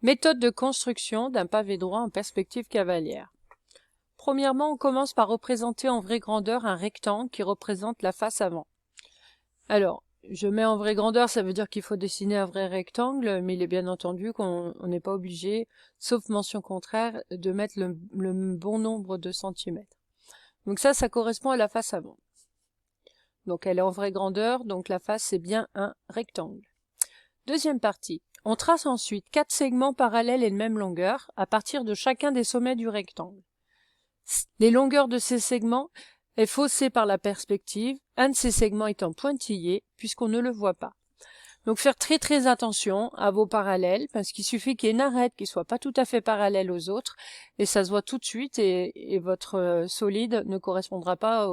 Méthode de construction d'un pavé droit en perspective cavalière. Premièrement, on commence par représenter en vraie grandeur un rectangle qui représente la face avant. Alors, je mets en vraie grandeur, ça veut dire qu'il faut dessiner un vrai rectangle, mais il est bien entendu qu'on n'est pas obligé, sauf mention contraire, de mettre le bon nombre de centimètres. Donc ça correspond à la face avant. Donc elle est en vraie grandeur, donc la face c'est bien un rectangle. Deuxième partie. On trace ensuite 4 segments parallèles et de même longueur à partir de chacun des sommets du rectangle. Les longueurs de ces segments est faussée par la perspective, un de ces segments étant pointillé puisqu'on ne le voit pas. Donc faire très attention à vos parallèles parce qu'il suffit qu'il y ait une arête qui soit pas tout à fait parallèle aux autres et ça se voit tout de suite et votre solide ne correspondra pas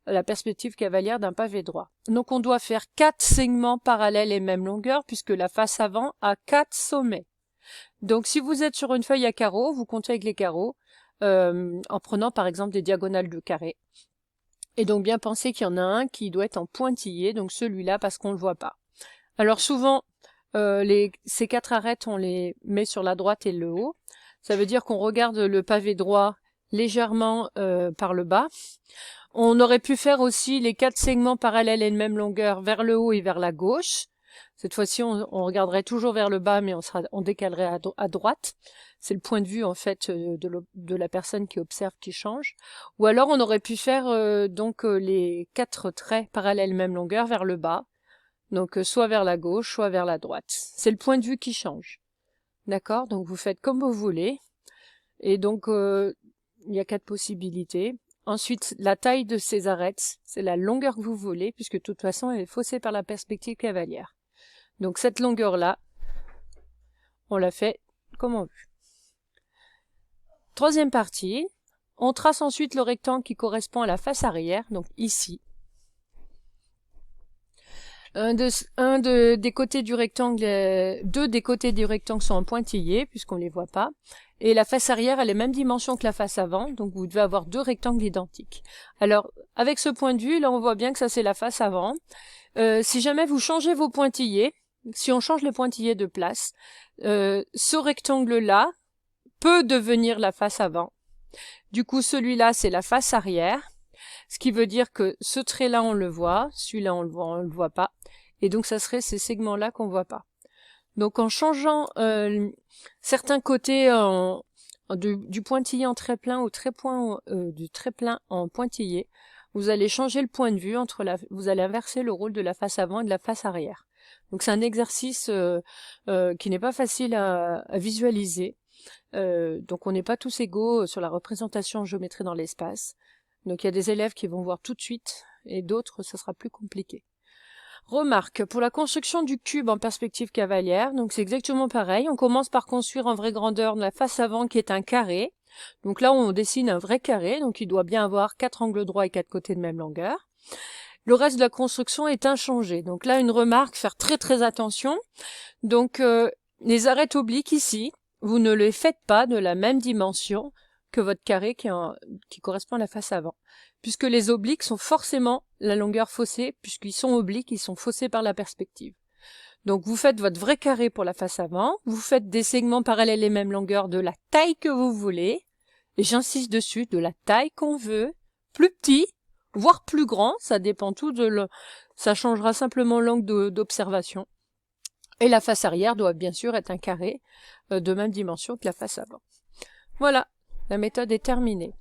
à la perspective cavalière d'un pavé droit. Donc on doit faire 4 segments parallèles et même longueur puisque la face avant a 4 sommets. Donc si vous êtes sur une feuille à carreaux, vous comptez avec les carreaux en prenant par exemple des diagonales de carré. Et donc bien penser qu'il y en a un qui doit être en pointillé, donc celui-là parce qu'on ne le voit pas. Alors souvent, ces 4 arêtes, on les met sur la droite et le haut. Ça veut dire qu'on regarde le pavé droit légèrement par le bas. On aurait pu faire aussi les 4 segments parallèles et de même longueur vers le haut et vers la gauche. Cette fois-ci, on regarderait toujours vers le bas, mais on décalerait à droite. C'est le point de vue en fait de la personne qui observe qui change. Ou alors on aurait pu faire les 4 traits parallèles même longueur vers le bas. Donc soit vers la gauche, soit vers la droite. C'est le point de vue qui change. D'accord? Donc vous faites comme vous voulez. Et donc il y a 4 possibilités. Ensuite, la taille de ces arêtes, c'est la longueur que vous voulez, puisque de toute façon, elle est faussée par la perspective cavalière. Donc cette longueur-là, on la fait comme on veut. Troisième partie, on trace ensuite le rectangle qui correspond à la face arrière, donc ici. Deux des côtés du rectangle sont en pointillé, puisqu'on ne les voit pas. Et la face arrière a les mêmes dimensions que la face avant, donc vous devez avoir 2 rectangles identiques. Alors, avec ce point de vue, là on voit bien que ça c'est la face avant. Si jamais vous changez vos pointillés, si on change les pointillés de place, ce rectangle-là peut devenir la face avant. Du coup, celui-là c'est la face arrière. Ce qui veut dire que ce trait-là, on le voit, celui-là, on le voit pas. Et donc, ça serait ces segments-là qu'on voit pas. Donc, en changeant certains côtés du pointillé en trait plein au du trait plein en pointillé, vous allez changer le point de vue vous allez inverser le rôle de la face avant et de la face arrière. Donc, c'est un exercice qui n'est pas facile à visualiser. Donc, on n'est pas tous égaux sur la représentation en géométrie dans l'espace. Donc il y a des élèves qui vont voir tout de suite et d'autres ça sera plus compliqué. Remarque, pour la construction du cube en perspective cavalière, donc c'est exactement pareil. On commence par construire en vraie grandeur la face avant qui est un carré. Donc là on dessine un vrai carré, donc il doit bien avoir 4 angles droits et 4 côtés de même longueur. Le reste de la construction est inchangé. Donc là une remarque, faire très attention. Donc les arêtes obliques ici, vous ne les faites pas de la même dimension que votre carré qui correspond à la face avant. Puisque les obliques sont forcément la longueur faussée, puisqu'ils sont obliques, ils sont faussés par la perspective. Donc vous faites votre vrai carré pour la face avant, vous faites des segments parallèles et même longueur de la taille que vous voulez, et j'insiste dessus, de la taille qu'on veut, plus petit, voire plus grand, ça dépend tout ça changera simplement l'angle d'observation. Et la face arrière doit bien sûr être un carré de même dimension que la face avant. Voilà. La méthode est terminée.